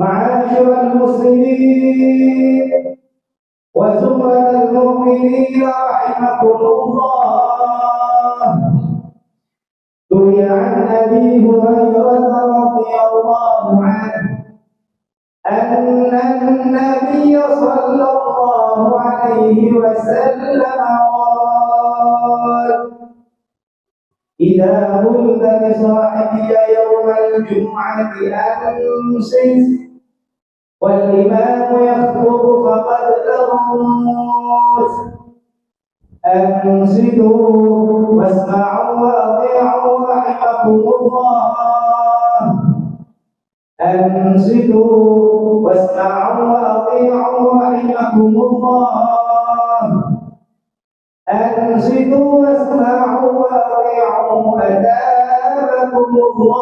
معاشر المسلمين وزملاء المؤمنين رحمكم الله، روي عن أبي هريرة رضي الله عنه أن النبي صلى الله عليه وسلم قال: إذا قلت لصاحبك يوم الجمعة أنصت والإمام يخطب فقد تغوت، أنصتوا واسمعوا وأطيعوا رحمكم الله، أنصتوا واسمعوا وأطيعوا رحمكم الله، أنصتوا واسمعوا وأطيعوا أثابكم الله.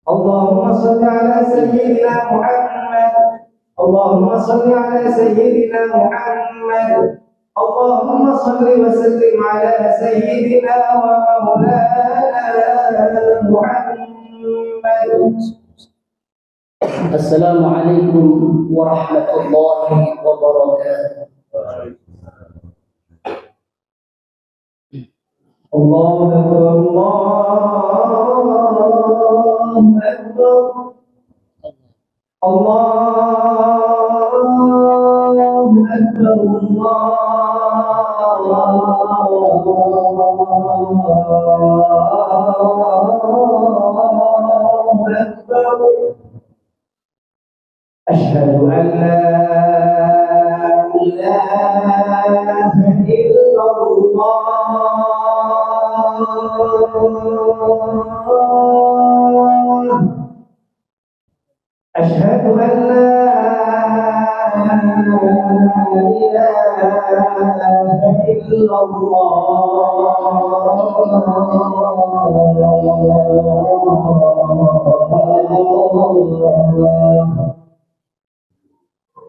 اللهم صل على سيدنا محمد، اللهم صل على سيدنا محمد، اللهم صل وسلم على سيدنا ومولانا محمد. السلام عليكم ورحمة الله وبركاته. الله أكبر، الله أكبر، الله أكبر، الله أكبر. أشهد أن لا إله إلا الله، أشهد أن لا إله إلا الله،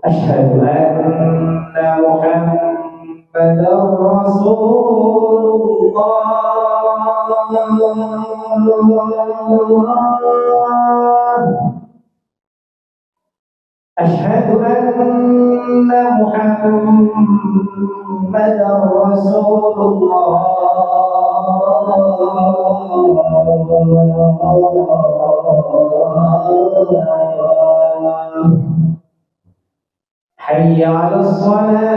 أشهد أن محمدا رسول الله، أشهد أن محمدا رسول الله. حي على الصلاة،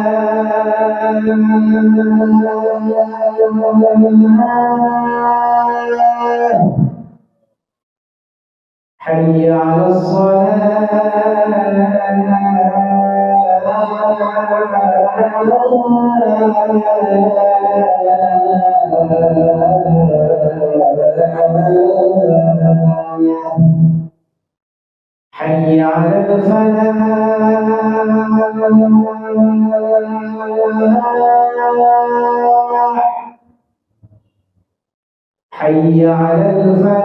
حي على الصلاة، حي على الفلاح، حي على الفلاح،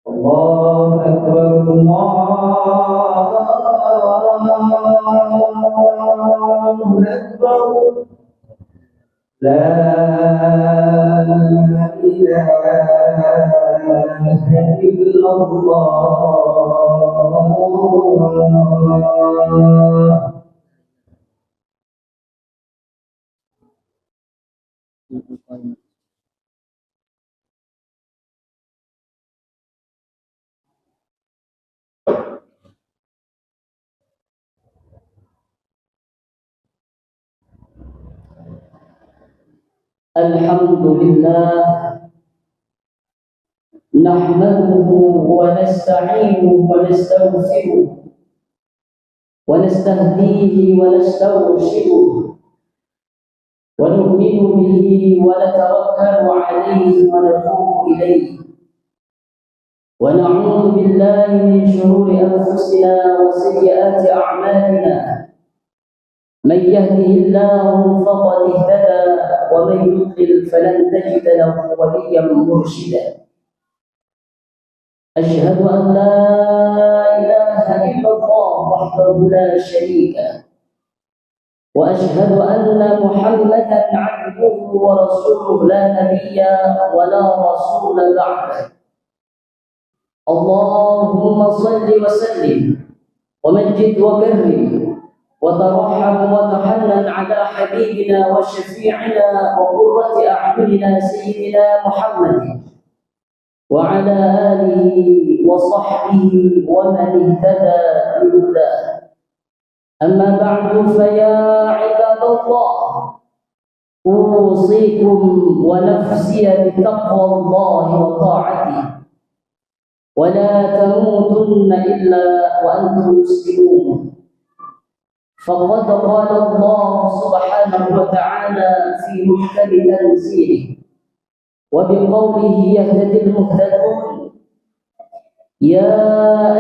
الله أكبر، الله أكبر، لا إله إلا الله. الحمد لله نحمده ونستعينه ونستغفره ونستهديه ونسترشده ونؤمن به ونتوكل عليه ونتوب إليه ونعوذ بالله من شرور أنفسنا وسيئات أعمالنا. من يهده الله فقد اهتدى ومن يضلل فلن تجد له وليا مرشدا. أشهد أن لا إله إلا الله وحده لا شريك له، وأشهد أن محمدا عبده ورسوله لا نبي ولا رسول بعده. اللهم صل وسلم ومجد وكرم وترحم وتحنن على حبيبنا وشفيعنا وقرة أعيننا سيدنا محمد وعلى آله وصحبه ومن اهتدى بهداه. أما بعد فيا عباد الله، أوصيكم ونفسي بتقوى الله وطاعته، ولا تموتن إلا وأنتم مسلمون. فقد قال الله سبحانه وتعالى في محكم تنزيله وبقوله يهتدي المهتدون: يا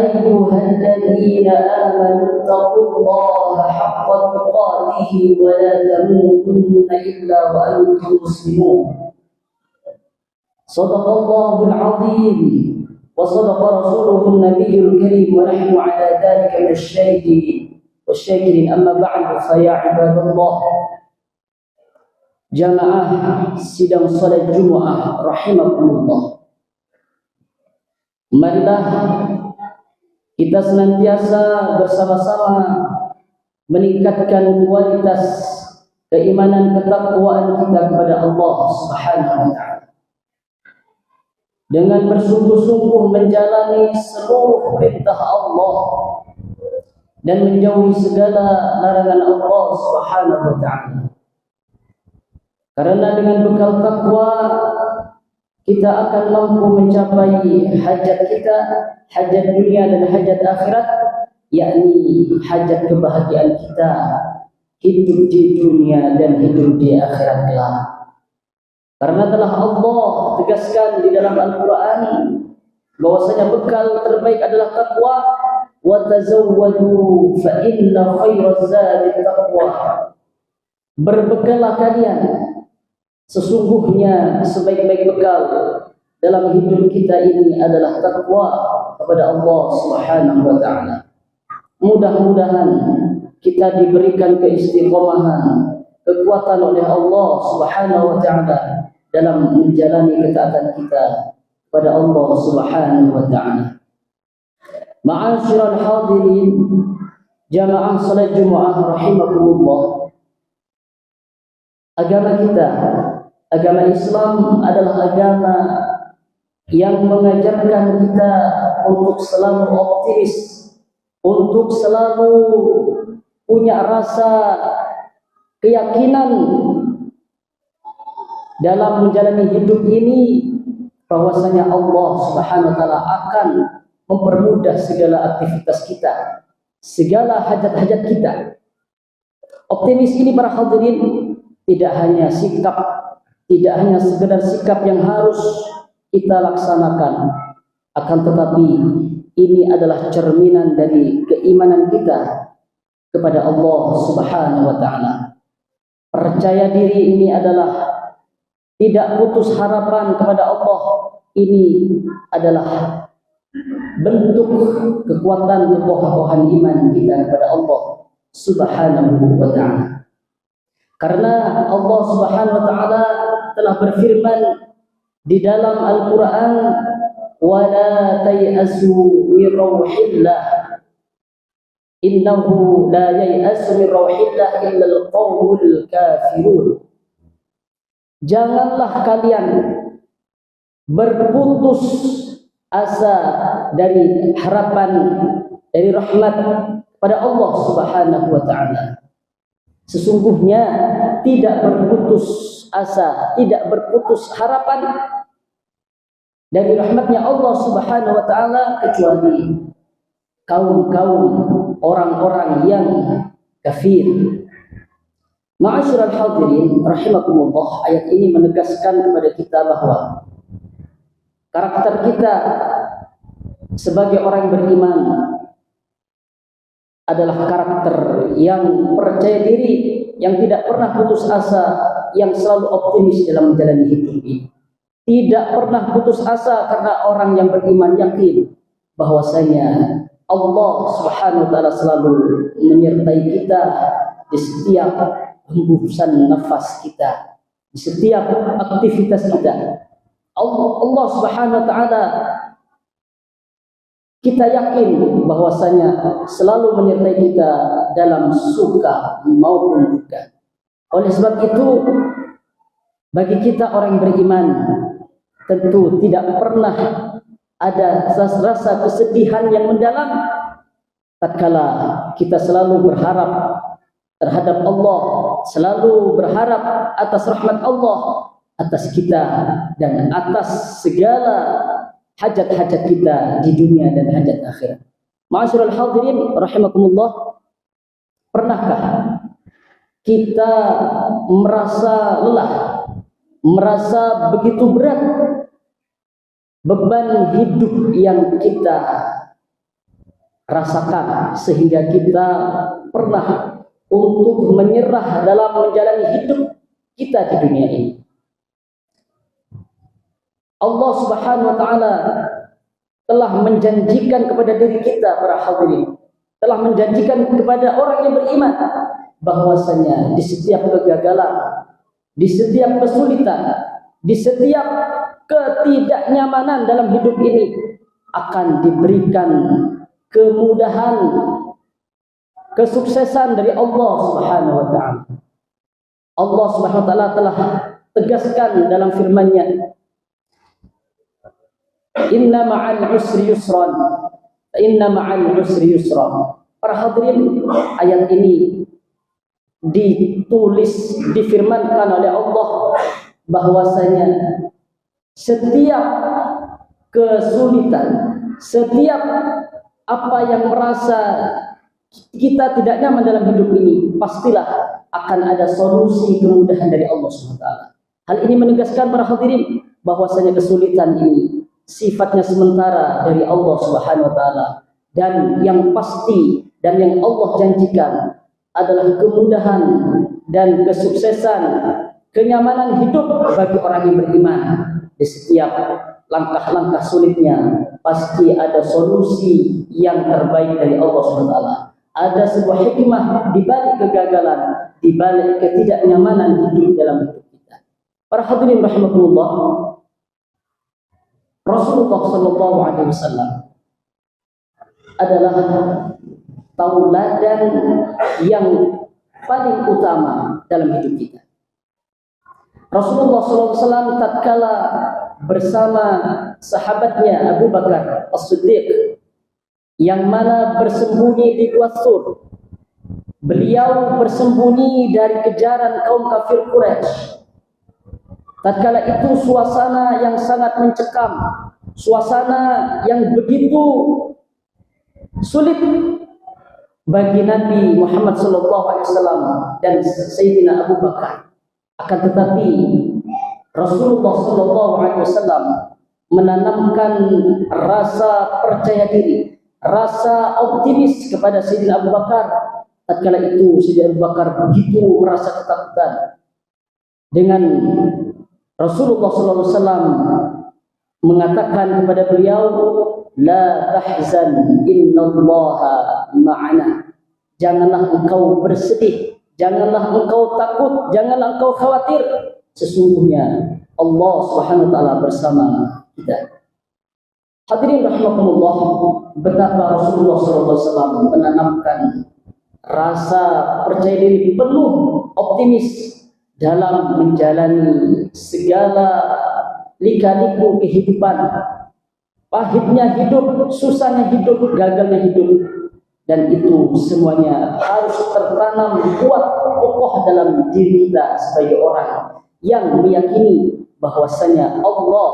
أيها الذين آمنوا اتقوا الله حق تقاته ولا تموتن إلا وأنتم مسلمون. صدق الله العظيم وصدق رسوله النبي الكريم، ونحن على ذلك من الشاهدين والشاكرين. أما بعد فيا عباد الله، jamaah sidang salat Jumat rahimakumullah, marilah kita senantiasa bersama-sama meningkatkan kualitas keimanan ketakwaan kita kepada Allah Subhanahu wa taala dengan bersungguh-sungguh menjalani seluruh perintah Allah dan menjauhi segala larangan Allah Subhanahu wa taala. Karena dengan bekal takwa kita akan mampu mencapai hajat kita, hajat dunia dan hajat akhirat, yakni hajat kebahagiaan kita hidup di dunia dan hidup di akhirat kelak. Karena telah Allah tegaskan di dalam Al-Quran bahwasanya bekal terbaik adalah takwa. Wa tazawwadu fa inna khairaz zadi taqwa. Berbekallah kalian, sesungguhnya sebaik-baik bekal dalam hidup kita ini adalah takwa kepada Allah Subhanahu wa taala. Mudah-mudahan kita diberikan keistiqomahan, kekuatan oleh Allah Subhanahu wa taala dalam menjalani ketaatan kita kepada Allah Subhanahu wa taala. Ma'asyiral hadirin, jamaah salat Jumat rahimakumullah. Agama kita, agama Islam adalah agama yang mengajarkan kita untuk selalu optimis, untuk selalu punya rasa keyakinan dalam menjalani hidup ini bahwasanya Allah Subhanahu wa taala akan mempermudah segala aktivitas kita, segala hajat-hajat kita. Optimis ini para hadirin tidak hanya sikap, tidak hanya sekedar sikap yang harus kita laksanakan, akan tetapi ini adalah cerminan dari keimanan kita kepada Allah Subhanahu wa taala. Percaya diri ini adalah tidak putus harapan kepada Allah. Ini adalah bentuk kekuatan kekokohan iman kita kepada Allah Subhanahu wa taala. Karena Allah Subhanahu wa taala telah berfirman di dalam Al-Qur'an, "Wa la tayasu min rauhillah, innahu la yayasu min rauhillah illa al-qaumul kafirun." Janganlah kalian berputus asa dari harapan, dari rahmat pada Allah Subhanahu wa taala. Sesungguhnya tidak berputus asa, tidak berputus harapan dari rahmatnya Allah Subhanahu wa taala kecuali kaum-kaum orang-orang yang kafir. Ma'asyiral hadirin rahimakumullah, ayat ini menegaskan kepada kita bahwa karakter kita sebagai orang beriman adalah karakter yang percaya diri, yang tidak pernah putus asa yang selalu optimis dalam menjalani hidup ini. Tidak pernah putus asa karena orang yang beriman yakin bahwasanya Allah Subhanahu wa taala selalu menyertai kita di setiap hembusan nafas kita, di setiap aktivitas kita. Allah Subhanahu wa taala kita yakin bahwasanya selalu menyertai kita dalam suka maupun duka. Oleh sebab itu, bagi kita orang yang beriman, tentu tidak pernah ada rasa kesedihan yang mendalam tatkala kita selalu berharap terhadap Allah, selalu berharap atas rahmat Allah atas kita dan atas segala hajat-hajat kita di dunia dan hajat akhirat. Ma'asyiral hadirin rahimakumullah, pernahkah kita merasa lelah, merasa begitu berat beban hidup yang kita rasakan sehingga kita pernah untuk menyerah dalam menjalani hidup kita di dunia ini? Allah Subhanahu wa taala telah menjanjikan kepada diri kita para hadirin, telah menjanjikan kepada orang yang beriman bahwasanya di setiap kegagalan, di setiap kesulitan, di setiap ketidaknyamanan dalam hidup ini akan diberikan kemudahan, kesuksesan dari Allah Subhanahu wa taala. Allah Subhanahu wa taala telah tegaskan dalam firman-Nya, "Inna ma'al usri yusran, inna ma'al usri yusran." Para hadirin, ayat ini ditulis, difirmankan oleh Allah bahwasanya setiap kesulitan, setiap apa yang merasa kita tidak nyaman dalam hidup ini, pastilah akan ada solusi kemudahan dari Allah SWT. Hal ini menegaskan para hadirin bahwasanya kesulitan ini sifatnya sementara dari Allah Subhanahu wa taala, dan yang pasti dan yang Allah janjikan adalah kemudahan dan kesuksesan, kenyamanan hidup bagi orang yang beriman. Di setiap langkah-langkah sulitnya pasti ada solusi yang terbaik dari Allah Subhanahu wa taala. Ada sebuah hikmah di balik kegagalan, di balik ketidaknyamanan hidup dalam hidup kita. Para hadirin rahimakumullah, Rasulullah sallallahu alaihi wasallam adalah tauladan yang paling utama dalam hidup kita. Rasulullah sallallahu alaihi wasallam tatkala bersama sahabatnya Abu Bakar As-Siddiq yang mana bersembunyi di Gua Thur. Beliau bersembunyi dari kejaran kaum kafir Quraisy. Tatkala itu suasana yang sangat mencekam, suasana yang begitu sulit bagi Nabi Muhammad SAW dan Sayyidina Abu Bakar. Akan tetapi Rasulullah SAW menanamkan rasa percaya diri, rasa optimis kepada Sayyidina Abu Bakar. Tatkala itu Sayyidina Abu Bakar begitu merasa ketakutan dengan Rasulullah SAW mengatakan kepada beliau, "La tahzan, innallaha ma'ana." Janganlah engkau bersedih, janganlah engkau takut, janganlah engkau khawatir. Sesungguhnya Allah Subhanahu wa taala bersama kita. Hadirin rahimakumullah, betapa Rasulullah SAW menanamkan rasa percaya diri penuh, optimis dalam menjalani segala lika-liku kehidupan, pahitnya hidup, susahnya hidup, gagalnya hidup, dan itu semuanya harus tertanam kuat kokoh dalam diri kita sebagai orang yang meyakini bahwasanya Allah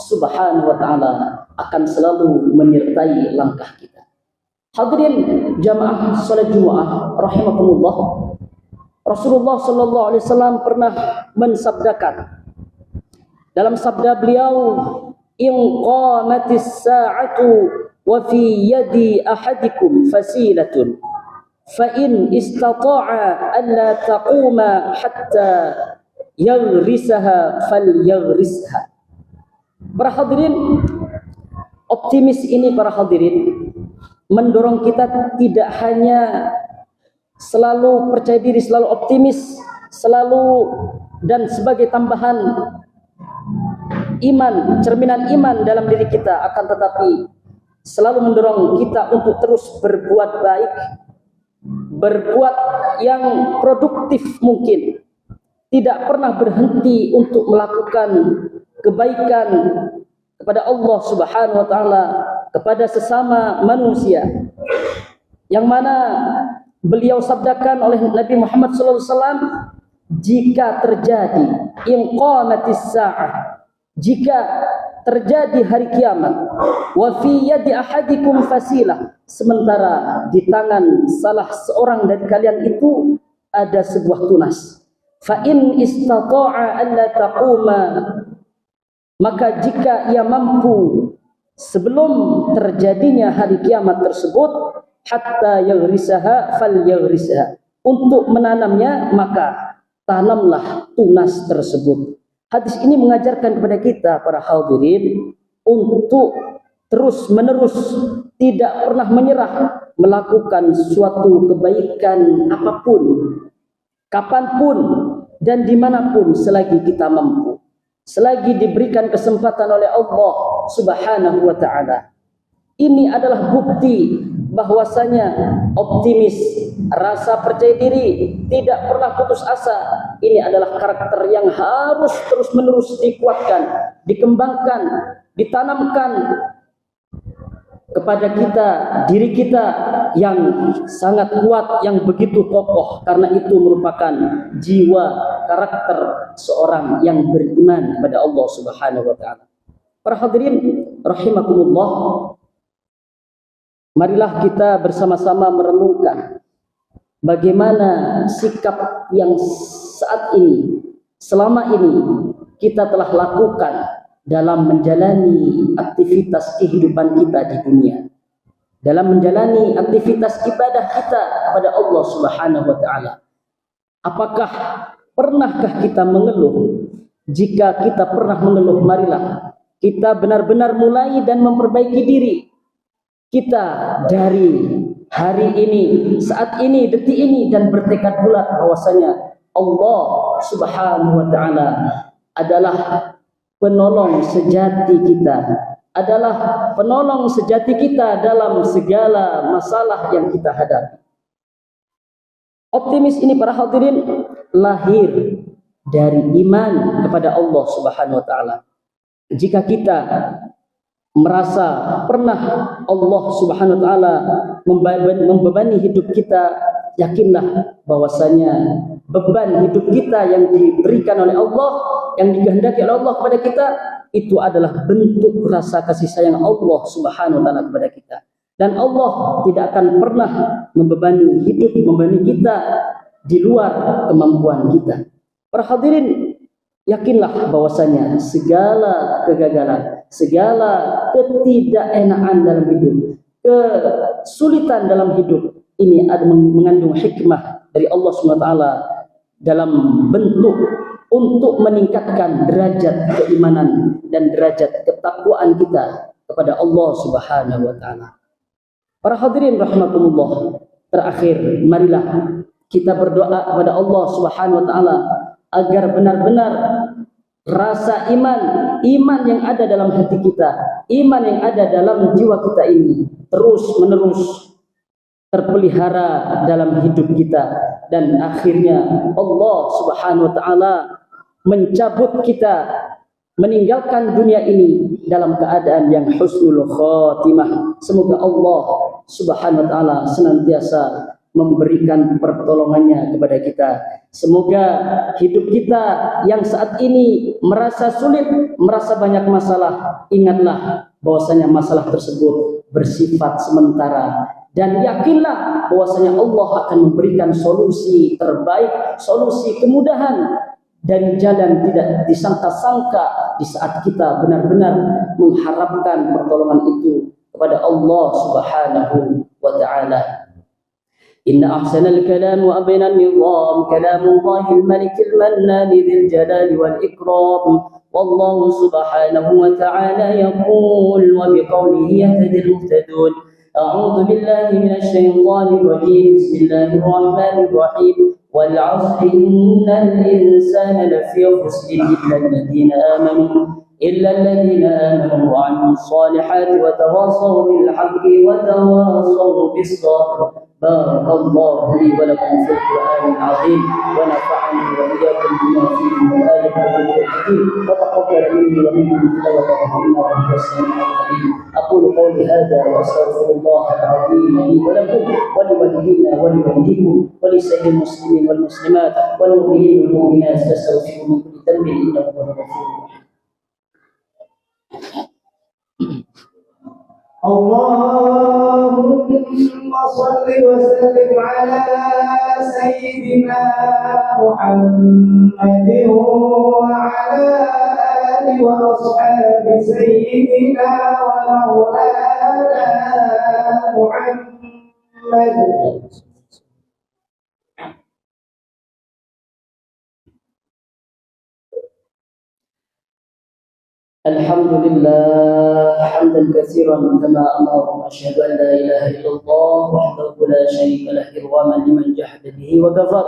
Subhanahu wa taala akan selalu menyertai langkah kita. Hadirin jamaah salat Jumat rahimakumullah, Rasulullah sallallahu alaihi wasallam pernah mensabdakan dalam sabda beliau, "In qamatis sa'atu wa fi yadi ahadikum fasilatun fa in istata'a an la taquma hatta yaghrisaha falyaghrisha. Para hadirin, optimis ini para hadirin mendorong kita tidak hanya selalu percaya diri, selalu optimis, selalu dan sebagai tambahan iman, cerminan iman dalam diri kita, akan tetapi selalu mendorong kita untuk terus berbuat baik, berbuat yang produktif mungkin, tidak pernah berhenti untuk melakukan kebaikan kepada Allah Subhanahu wa taala, kepada sesama manusia, yang mana beliau sabdakan oleh Nabi Muhammad SAW, jika terjadi inqamatis sa'ah, jika terjadi hari kiamat, wa fi yadi ahadikum fasilah, sementara di tangan salah seorang dari kalian itu ada sebuah tunas, fa in istata'a alla taquma, maka jika ia mampu sebelum terjadinya hari kiamat tersebut, hatta yaghrisaha falyaghrisha, untuk menanamnya maka tanamlah tunas tersebut. Hadis ini mengajarkan kepada kita para hadirin untuk terus menerus tidak pernah menyerah melakukan suatu kebaikan apapun, kapanpun dan dimanapun selagi kita mampu, selagi diberikan kesempatan oleh Allah Subhanahu wa ta'ala. Ini adalah bukti bahwasanya optimis, rasa percaya diri, tidak pernah putus asa, ini adalah karakter yang harus terus-menerus dikuatkan, dikembangkan, ditanamkan kepada kita, diri kita yang sangat kuat, yang begitu kokoh, karena itu merupakan jiwa karakter seorang yang beriman kepada Allah Subhanahu wa ta'ala. Para hadirin rahimakumullah, marilah kita bersama-sama merenungkan bagaimana sikap yang saat ini, selama ini kita telah lakukan dalam menjalani aktivitas kehidupan kita di dunia, dalam menjalani aktivitas ibadah kita kepada Allah Subhanahu wa ta'ala. Apakah pernahkah kita mengeluh? Jika kita pernah mengeluh, marilah kita benar-benar mulai dan memperbaiki diri kita dari hari ini, saat ini, detik ini, dan bertekad bulat bahwasanya Allah Subhanahu wa ta'ala adalah penolong sejati kita, adalah penolong sejati kita dalam segala masalah yang kita hadapi. Optimis ini para hadirin lahir dari iman kepada Allah Subhanahu wa ta'ala. Jika kita merasa pernah Allah Subhanahu wa ta'ala membebani hidup kita, yakinlah bahwasanya beban hidup kita yang diberikan oleh Allah, yang dikehendaki oleh Allah kepada kita, itu adalah bentuk rasa kasih sayang Allah Subhanahu wa ta'ala kepada kita. Dan Allah tidak akan pernah membebani hidup, membebani kita di luar kemampuan kita. Para hadirin, yakinlah bahwasanya segala kegagalan, segala ketidakenaan dalam hidup, kesulitan dalam hidup, ini ada mengandung hikmah dari Allah SWT dalam bentuk untuk meningkatkan derajat keimanan dan derajat ketakwaan kita kepada Allah Subhanahu wa ta'ala. Para hadirin rahimakumullah, terakhir marilah kita berdoa kepada Allah Subhanahu wa ta'ala agar benar-benar rasa iman yang ada dalam hati kita, iman yang ada dalam jiwa kita ini terus-menerus terpelihara dalam hidup kita, dan akhirnya Allah Subhanahu wa ta'ala mencabut kita, meninggalkan dunia ini dalam keadaan yang husnul khatimah. Semoga Allah Subhanahu wa ta'ala senantiasa memberikan pertolongannya kepada kita. Semoga hidup kita yang saat ini merasa sulit, merasa banyak masalah, ingatlah bahwasanya masalah tersebut bersifat sementara, dan yakinlah bahwasanya Allah akan memberikan solusi terbaik, solusi kemudahan dari jalan tidak disangka-sangka di saat kita benar-benar mengharapkan pertolongan itu kepada Allah Subhanahu wa ta'ala. إن أحسن الكلام وأبين النظام كلام الله الملك المنان ذي الجلال والإكرام. والله سبحانه وتعالى يقول وبقوله يهتدي المهتدون. أعوذ بالله من الشيطان الرجيم. بسم الله الرحمن الرحيم. والعصر إن الإنسان لفي خسر إلا الذين آمنوا وعملوا الصالحات وتواصوا بالحق وتواصوا بالصبر. بارك الله لي ولكم في القرآن العظيم ونفعني وإياكم بما فيه من الآية والذكر الحكيم وتقبل مني ومنكم تلاوته إنه هو السميع العليم. أقول قولي هذا وأستغفر الله العظيم لي ولكم ولوالدينا ولوالديكم ولسائر المسلمين والمسلمات والمؤمنين والمؤمنات فاستغفروا من كل ذنب إنه هو الغفور الرحيم. اللهم صل وسلم على سيدنا محمد وعلى آله وأصحاب سيدنا ومولانا محمد. الحمد لله حمدا كثيرا كما أمر. أشهد أن لا إله إلا الله وحده لا شريك له إرغاما لمن جحد به وكفر.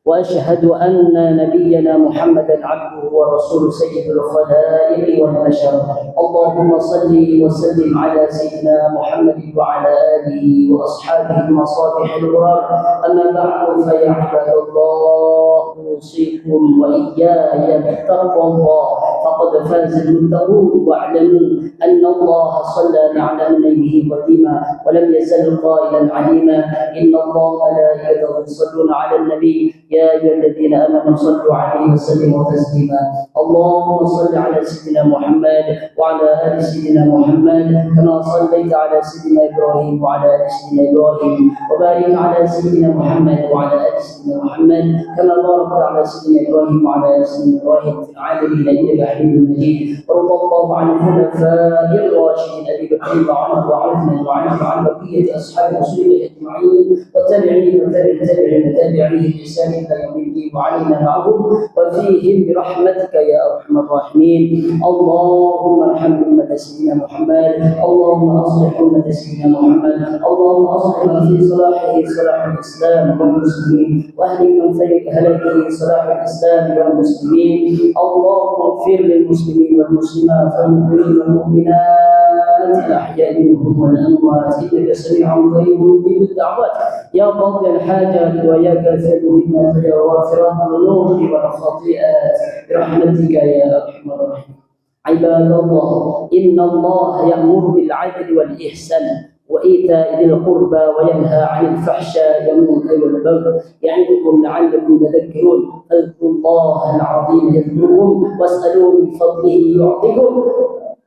وأشهد أن نبينا محمدا عبده ورسوله سيد الخلائق والبشر. اللهم صل وسلم على سيدنا محمد وعلى آله وأصحابه المصابيح الغرار. أما بعد فيا عباد الله أوصيكم وإياي بتقوى الله فقد فاز المتقون. واعلموا أن الله صلى على نبيه قديما ولم يزل قائلا عليما. إن الله وملائكته يصلون على النبي يا أيها الذين آمنوا صلوا عليه وسلموا تسليما. اللهم صل على سيدنا محمد وعلى آل سيدنا محمد كما صليت على سيدنا إبراهيم وعلى آل سيدنا إبراهيم. وبارك على سيدنا محمد وعلى آل سيدنا محمد كما باركت على سيدنا إبراهيم وعلى آل سيدنا إبراهيم في العالمين إنك حميد مجيد. وارض الله عن الخلفاء الراشدين أبي بكر وعمر وعثمان وعن بقية أصحاب رسول الله أجمعين والتابعين وتابعين بإحسان إلى يوم الدين وعلينا معهم وفيهم برحمتك يا أرحم الراحمين. اللهم ارحم أمة سيدنا محمد. اللهم أصلح أمة سيدنا محمد. اللهم أصلح من في صلاحه صلاح الإسلام والمسلمين واهلك من في هلاكه صلاح الإسلام والمسلمين. اللهم اغفر للمسلمين والمسلمات والمؤمنين والمؤمنات الأحياء منهم والأموات إنك سميع قريب مجيب الدعوات يا قاضي الحاجات ويا كافر الهمات ويا غافر الذنوب والخطيئات برحمتك يا أرحم الراحمين. عباد الله إن الله يأمر بالعدل والإحسان وإيتاء ذي القربى وينهى عن الفحشاء والمنكر والبغي يعظكم لعلكم تذكرون. اذكروا الله العظيم يذكركم واسألوه من فضله يعطكم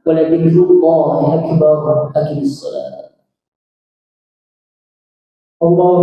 ولذكر الله أكبر. أقم الصلاة. الله